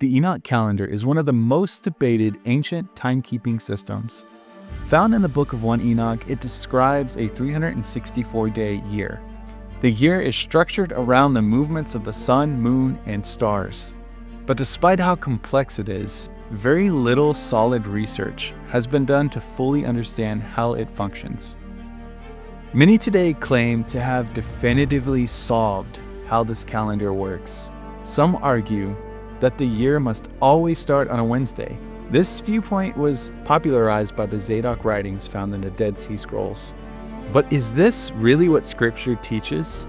The Enoch Calendar is one of the most debated ancient timekeeping systems. Found in the Book of 1 Enoch, it describes a 364-day year. The year is structured around the movements of the sun, moon, and stars. But despite how complex it is, very little solid research has been done to fully understand how it functions. Many today claim to have definitively solved how this calendar works. Some argue that the year must always start on a Wednesday. This viewpoint was popularized by the Zadok writings found in the Dead Sea Scrolls. But is this really what Scripture teaches?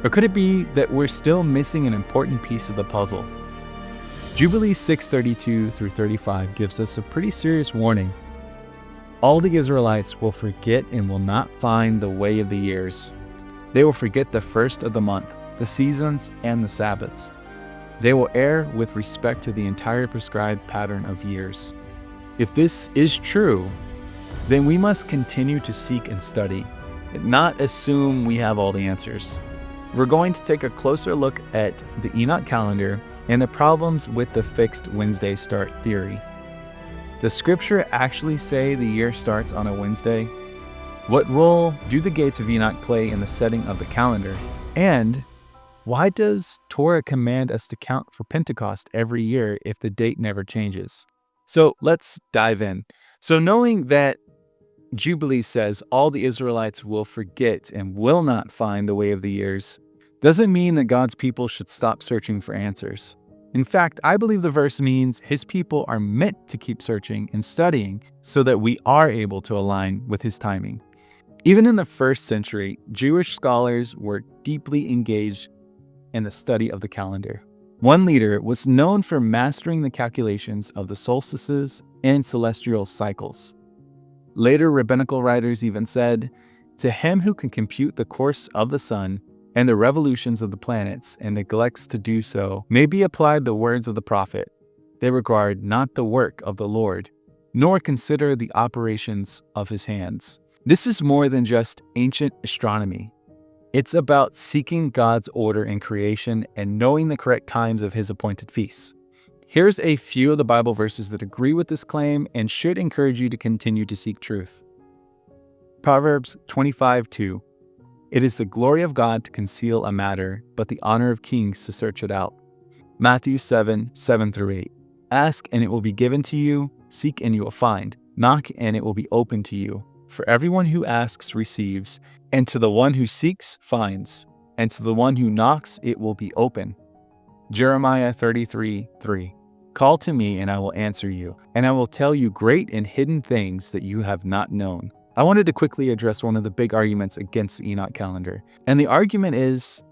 Or could it be that we're still missing an important piece of the puzzle? Jubilee 6:32 through 35 gives us a pretty serious warning. All the Israelites will forget and will not find the way of the years. They will forget the first of the month, the seasons, and the Sabbaths. They will err with respect to the entire prescribed pattern of years. If this is true, then we must continue to seek and study, and not assume we have all the answers. We're going to take a closer look at the Enoch calendar and the problems with the fixed Wednesday start theory. Does Scripture actually say the year starts on a Wednesday? What role do the gates of Enoch play in the setting of the calendar? And why does Torah command us to count for Pentecost every year if the date never changes? So let's dive in. So knowing that Jubilee says all the Israelites will forget and will not find the way of the years, doesn't mean that God's people should stop searching for answers. In fact, I believe the verse means His people are meant to keep searching and studying so that we are able to align with His timing. Even in the first century, Jewish scholars were deeply engaged in the study of the calendar. One leader was known for mastering the calculations of the solstices and celestial cycles. Later rabbinical writers even said, "To him who can compute the course of the sun and the revolutions of the planets and neglects to do so, may be applied the words of the prophet. They regard not the work of the Lord, nor consider the operations of His hands." This is more than just ancient astronomy. It's about seeking God's order in creation and knowing the correct times of His appointed feasts. Here's a few of the Bible verses that agree with this claim and should encourage you to continue to seek truth. Proverbs 25:2. It is the glory of God to conceal a matter, but the honor of kings to search it out. Matthew 7:7 through 8. Ask and it will be given to you, seek and you will find, knock and it will be opened to you. For everyone who asks receives, and to the one who seeks finds, and to the one who knocks it will be open. Jeremiah 33:3. Call to me and I will answer you, and I will tell you great and hidden things that you have not known. I wanted to quickly address one of the big arguments against the Enoch calendar. And the argument is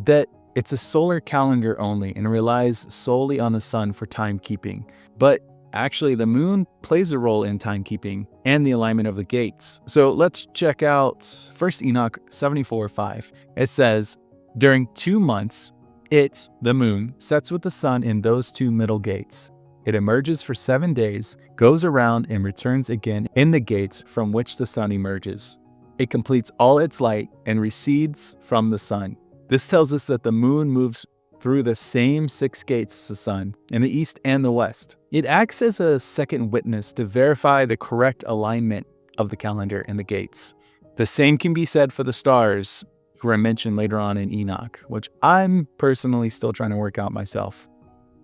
that it's a solar calendar only and relies solely on the sun for timekeeping. But actually, the moon plays a role in timekeeping and the alignment of the gates. So let's check out 1 Enoch 74:5. It says, "During 2 months, it, the moon, sets with the sun in those 2 middle gates. It emerges for 7 days, goes around and returns again in the gates from which the sun emerges. It completes all its light and recedes from the sun." This tells us that the moon moves through the same 6 gates as the sun, in the east and the west. It acts as a second witness to verify the correct alignment of the calendar and the gates. The same can be said for the stars, who are mentioned later on in Enoch, which I'm personally still trying to work out myself.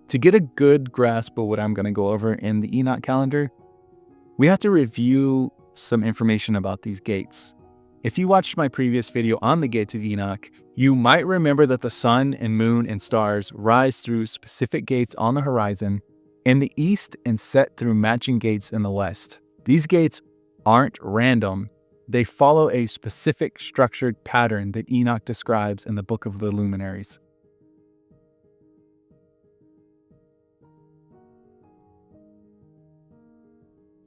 To get a good grasp of what I'm going to go over in the Enoch calendar, we have to review some information about these gates. If you watched my previous video on the gates of Enoch, you might remember that the sun and moon and stars rise through specific gates on the horizon in the east and set through matching gates in the west. These gates aren't random. They follow a specific structured pattern that Enoch describes in the Book of the Luminaries.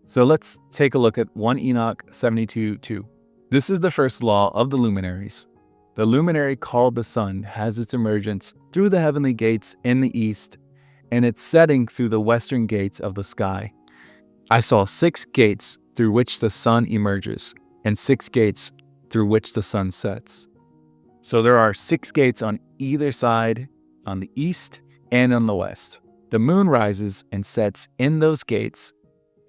So let's take a look at 1 Enoch 72:2. This is the first law of the luminaries. The luminary called the sun has its emergence through the heavenly gates in the east, and its setting through the western gates of the sky. I saw 6 gates through which the sun emerges, and 6 gates through which the sun sets. So there are 6 gates on either side, on the east and on the west. The moon rises and sets in those gates,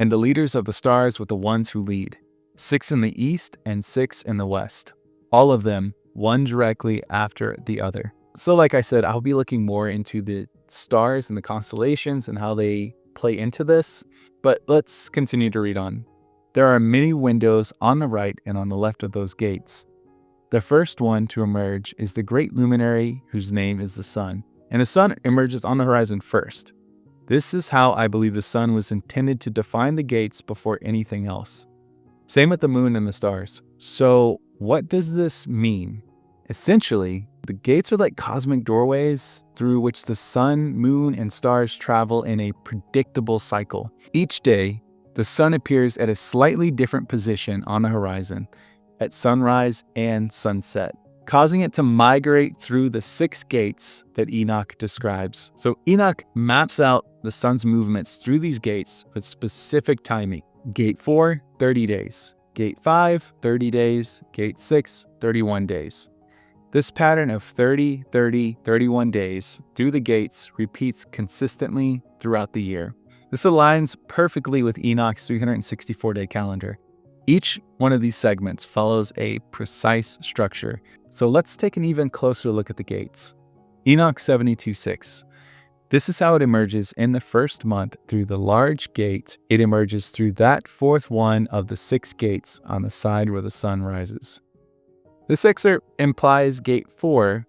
and the leaders of the stars with the ones who lead, 6 in the east and 6 in the west, all of them one directly after the other. So like I said, I'll be looking more into the stars and the constellations and how they play into this, but let's continue to read on. There are many windows on the right and on the left of those gates. The first one to emerge is the great luminary whose name is the sun, and the sun emerges on the horizon first. This is how I believe the sun was intended to define the gates before anything else. Same with the moon and the stars. So what does this mean? Essentially, the gates are like cosmic doorways through which the sun, moon, and stars travel in a predictable cycle. Each day, the sun appears at a slightly different position on the horizon at sunrise and sunset, causing it to migrate through the 6 gates that Enoch describes. So Enoch maps out the sun's movements through these gates with specific timing. Gate 4, 30 days. Gate 5, 30 days. Gate 6, 31 days. This pattern of 30, 30, 31 days through the gates repeats consistently throughout the year. This aligns perfectly with Enoch's 364-day calendar. Each one of these segments follows a precise structure. So let's take an even closer look at the gates. Enoch 72:6. This is how it emerges in the first month through the large gate. It emerges through that 4th one of the 6 gates on the side where the sun rises. This excerpt implies gate 4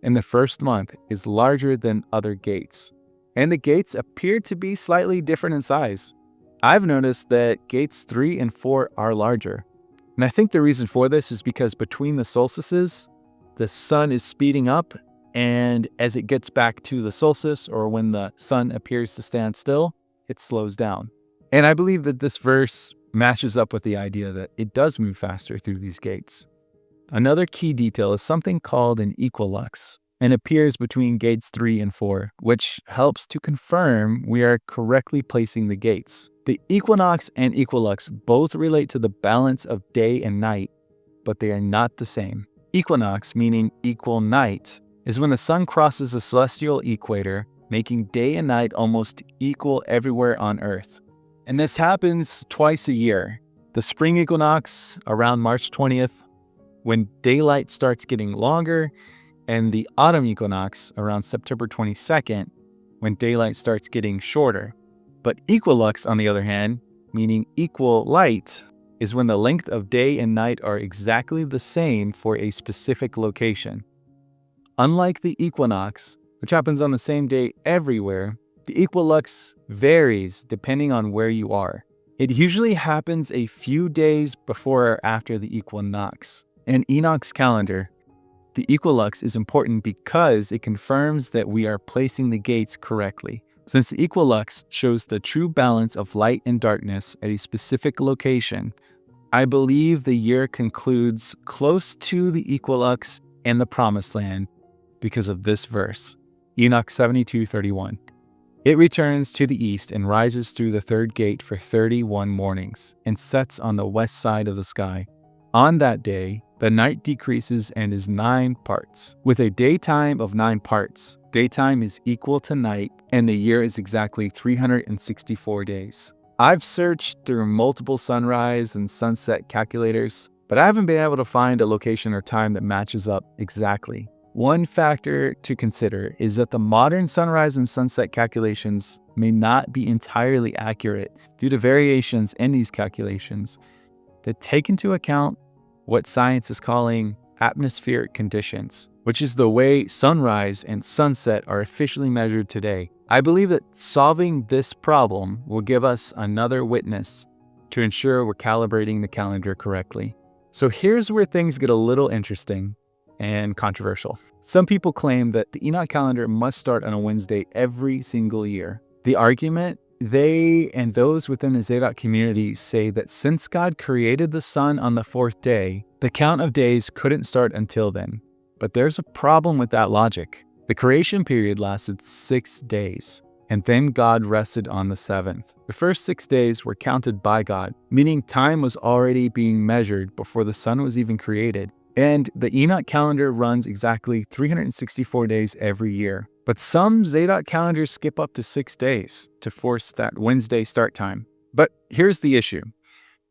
in the first month is larger than other gates, and the gates appear to be slightly different in size. I've noticed that gates 3 and 4 are larger, and I think the reason for this is because between the solstices, the sun is speeding up, and as it gets back to the solstice, or when the sun appears to stand still, it slows down. And I believe that this verse matches up with the idea that it does move faster through these gates. Another key detail is something called an equilux, and appears between gates 3 and 4, which helps to confirm we are correctly placing the gates. The equinox and equilux both relate to the balance of day and night, but they are not the same. Equinox, meaning equal night, is when the sun crosses the celestial equator, making day and night almost equal everywhere on Earth. And this happens twice a year. The spring equinox around March 20th, when daylight starts getting longer, and the autumn equinox around September 22nd, when daylight starts getting shorter. But equilux, on the other hand, meaning equal light, is when the length of day and night are exactly the same for a specific location. Unlike the equinox, which happens on the same day everywhere, the equilux varies depending on where you are. It usually happens a few days before or after the equinox. In Enoch's calendar, the equilux is important because it confirms that we are placing the gates correctly. Since the equilux shows the true balance of light and darkness at a specific location, I believe the year concludes close to the equilux in the promised land because of this verse, Enoch 72:31. It returns to the east and rises through the 3rd gate for 31 mornings and sets on the west side of the sky. On that day, the night decreases and is 9 parts. With a daytime of 9 parts, daytime is equal to night, and the year is exactly 364 days. I've searched through multiple sunrise and sunset calculators, but I haven't been able to find a location or time that matches up exactly. One factor to consider is that the modern sunrise and sunset calculations may not be entirely accurate due to variations in these calculations that take into account what science is calling atmospheric conditions, which is the way sunrise and sunset are officially measured today. I believe that solving this problem will give us another witness to ensure we're calibrating the calendar correctly. So here's where things get a little interesting and controversial. Some people claim that the Enoch calendar must start on a Wednesday every single year. The argument, they and those within the Zadok community say that since God created the sun on the 4th day, the count of days couldn't start until then. But there's a problem with that logic. The creation period lasted 6 days, and then God rested on the 7th. The first 6 days were counted by God, meaning time was already being measured before the sun was even created. And the Enoch calendar runs exactly 364 days every year. But some Zadok calendars skip up to 6 days to force that Wednesday start time. But here's the issue.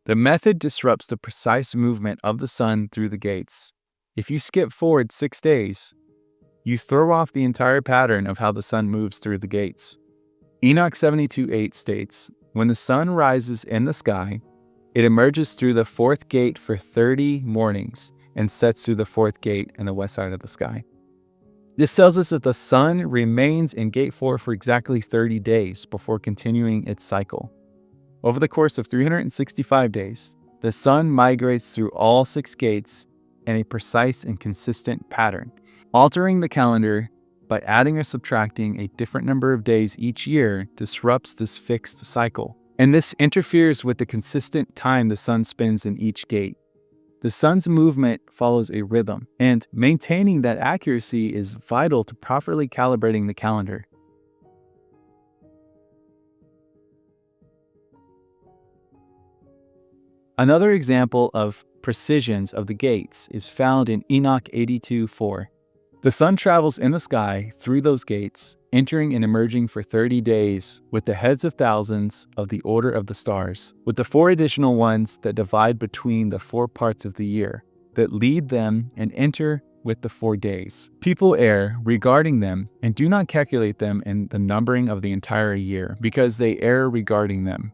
The method disrupts the precise movement of the sun through the gates. If you skip forward 6 days, you throw off the entire pattern of how the sun moves through the gates. Enoch 72:8 states, "When the sun rises in the sky, it emerges through the fourth gate for 30 mornings and sets through the fourth gate in the west side of the sky." This tells us that the sun remains in gate 4 for exactly 30 days before continuing its cycle. Over the course of 365 days, the sun migrates through all 6 gates in a precise and consistent pattern. Altering the calendar by adding or subtracting a different number of days each year disrupts this fixed cycle, and this interferes with the consistent time the sun spends in each gate. The sun's movement follows a rhythm, and maintaining that accuracy is vital to properly calibrating the calendar. Another example of precisions of the gates is found in Enoch 82:4. The sun travels in the sky through those gates, entering and emerging for 30 days with the heads of thousands of the order of the stars, with the 4 additional ones that divide between the 4 parts of the year, that lead them and enter with the 4 days. People err regarding them and do not calculate them in the numbering of the entire year, because they err regarding them.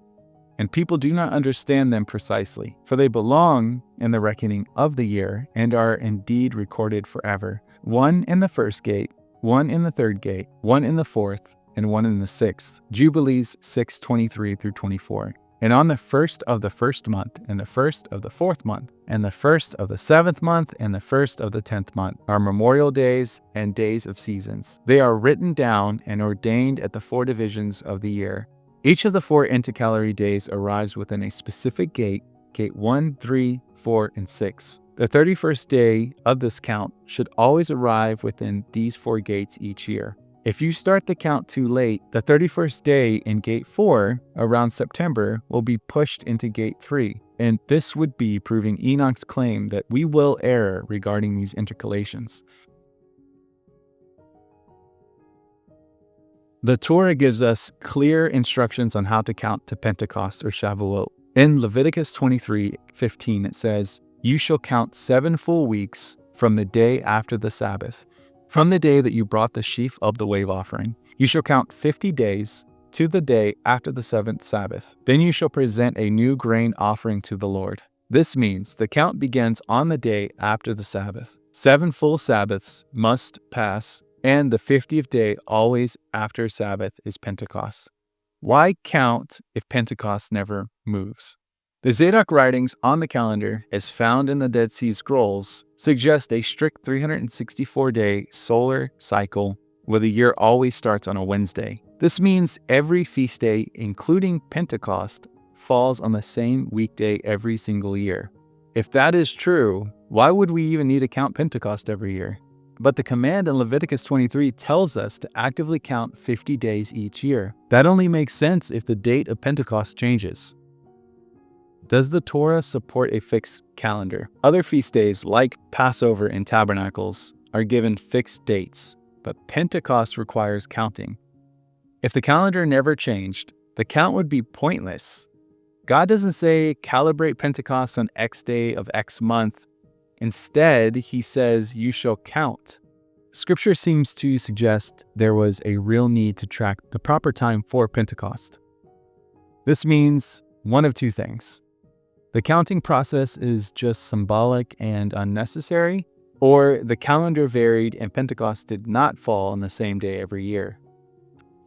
And people do not understand them precisely, for they belong in the reckoning of the year and are indeed recorded forever. 1 in the first gate, 1 in the third gate, 1 in the fourth, and 1 in the sixth. Jubilees 6:23-24. And on the first of the first month, and the first of the fourth month, and the first of the 7th month, and the first of the 10th month are memorial days and days of seasons. They are written down and ordained at the 4 divisions of the year. Each of the 4 intercalary days arrives within a specific gate, gate 1, 3, 4, and 6. The 31st day of this count should always arrive within these 4 gates each year. If you start the count too late, the 31st day in gate 4 around September will be pushed into gate 3, and this would be proving Enoch's claim that we will err regarding these intercalations. The Torah gives us clear instructions on how to count to Pentecost or Shavuot. In Leviticus 23:15 it says, "You shall count 7 full weeks from the day after the Sabbath, from the day that you brought the sheaf of the wave offering. You shall count 50 days to the day after the 7th Sabbath. Then you shall present a new grain offering to the Lord." This means the count begins on the day after the Sabbath. 7 full Sabbaths must pass, and the 50th day always after Sabbath is Pentecost. Why count if Pentecost never moves? The Zadok writings on the calendar, as found in the Dead Sea Scrolls, suggest a strict 364-day solar cycle where the year always starts on a Wednesday. This means every feast day, including Pentecost, falls on the same weekday every single year. If that is true, why would we even need to count Pentecost every year? But the command in Leviticus 23 tells us to actively count 50 days each year. That only makes sense if the date of Pentecost changes. Does the Torah support a fixed calendar? Other feast days, like Passover and Tabernacles, are given fixed dates, but Pentecost requires counting. If the calendar never changed, the count would be pointless. God doesn't say calibrate Pentecost on X day of X month. Instead, he says you shall count. Scripture seems to suggest there was a real need to track the proper time for Pentecost. This means one of 2 things. The counting process is just symbolic and unnecessary, or the calendar varied and Pentecost did not fall on the same day every year.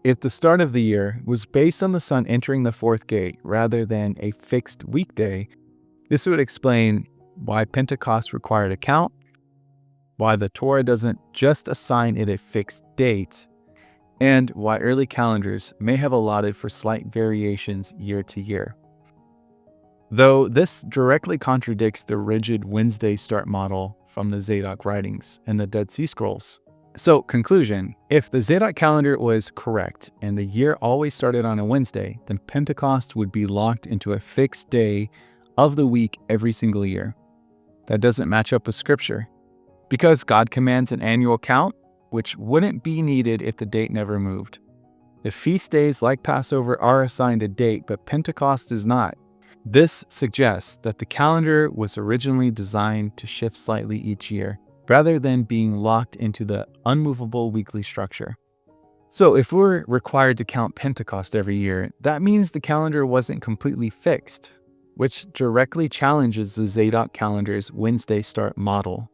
If the start of the year was based on the sun entering the 4th gate rather than a fixed weekday, this would explain why Pentecost required a count, why the Torah doesn't just assign it a fixed date, and why early calendars may have allotted for slight variations year to year. Though this directly contradicts the rigid Wednesday start model from the Zadok writings and the Dead Sea Scrolls. So, conclusion, if the Zadok calendar was correct and the year always started on a Wednesday, then Pentecost would be locked into a fixed day of the week every single year. That doesn't match up with Scripture. Because God commands an annual count, which wouldn't be needed if the date never moved. The feast days like Passover are assigned a date, but Pentecost is not. This suggests that the calendar was originally designed to shift slightly each year, rather than being locked into the unmovable weekly structure. So if we're required to count Pentecost every year, that means the calendar wasn't completely fixed, which directly challenges the Zadok calendar's Wednesday start model.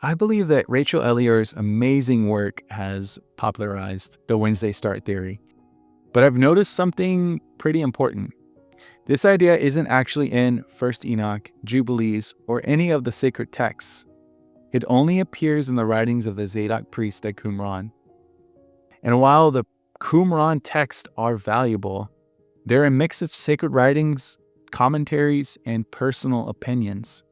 I believe that Rachel Elliore's amazing work has popularized the Wednesday start theory, but I've noticed something pretty important. This idea isn't actually in 1st Enoch, Jubilees, or any of the sacred texts. It only appears in the writings of the Zadok priest at Qumran. And while the Qumran texts are valuable, they're a mix of sacred writings, commentaries, and personal opinions.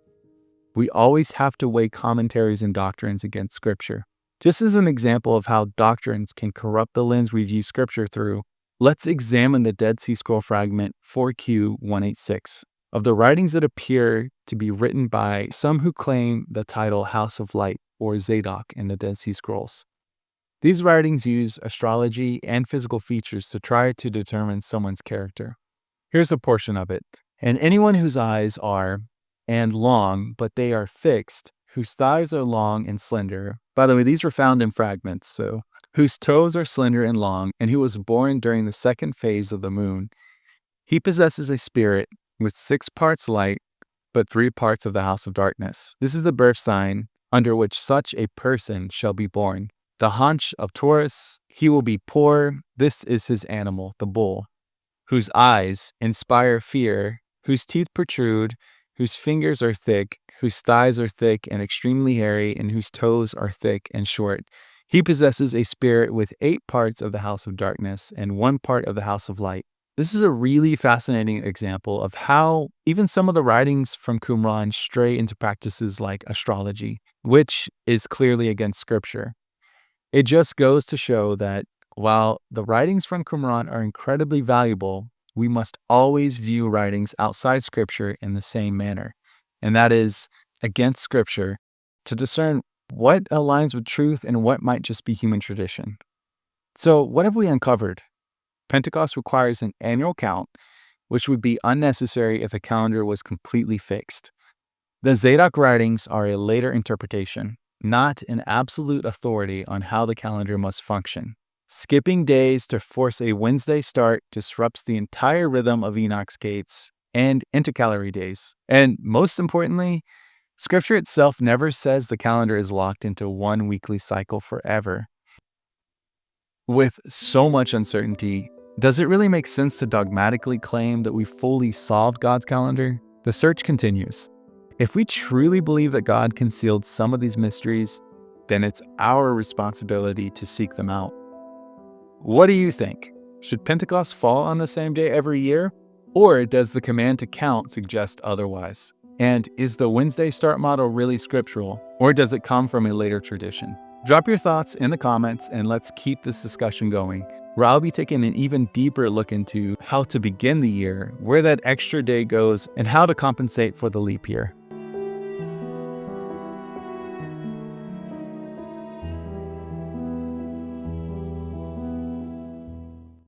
We always have to weigh commentaries and doctrines against Scripture. Just as an example of how doctrines can corrupt the lens we view Scripture through, let's examine the Dead Sea Scroll fragment 4Q186 of the writings that appear to be written by some who claim the title House of Light or Zadok in the Dead Sea Scrolls. These writings use astrology and physical features to try to determine someone's character. Here's a portion of it. And anyone whose eyes are and long, but they are fixed, whose thighs are long and slender. By the way, these were found in fragments, so whose toes are slender and long, and who was born during the second phase of the moon. He possesses a spirit with 6 parts light, but 3 parts of the house of darkness. This is the birth sign under which such a person shall be born. The haunch of Taurus, he will be poor. This is his animal, the bull, whose eyes inspire fear, whose teeth protrude, whose fingers are thick, whose thighs are thick and extremely hairy, and whose toes are thick and short. He possesses a spirit with 8 parts of the house of darkness and 1 part of the house of light. This is a really fascinating example of how even some of the writings from Qumran stray into practices like astrology, which is clearly against Scripture. It just goes to show that while the writings from Qumran are incredibly valuable, we must always view writings outside Scripture in the same manner, and that is against Scripture, to discern what aligns with truth and what might just be human tradition. So what have we uncovered? Pentecost requires an annual count, which would be unnecessary if the calendar was completely fixed. The Zadok writings are a later interpretation, not an absolute authority on how the calendar must function. Skipping days to force a Wednesday start disrupts the entire rhythm of Enoch's gates and intercalary days. And most importantly, Scripture itself never says the calendar is locked into one weekly cycle forever. With so much uncertainty, does it really make sense to dogmatically claim that we fully solved God's calendar? The search continues. If we truly believe that God concealed some of these mysteries, then it's our responsibility to seek them out. What do you think? Should Pentecost fall on the same day every year? Or does the command to count suggest otherwise? And is the Wednesday start model really scriptural, or does it come from a later tradition? Drop your thoughts in the comments and let's keep this discussion going, where I'll be taking an even deeper look into how to begin the year, where that extra day goes, and how to compensate for the leap year.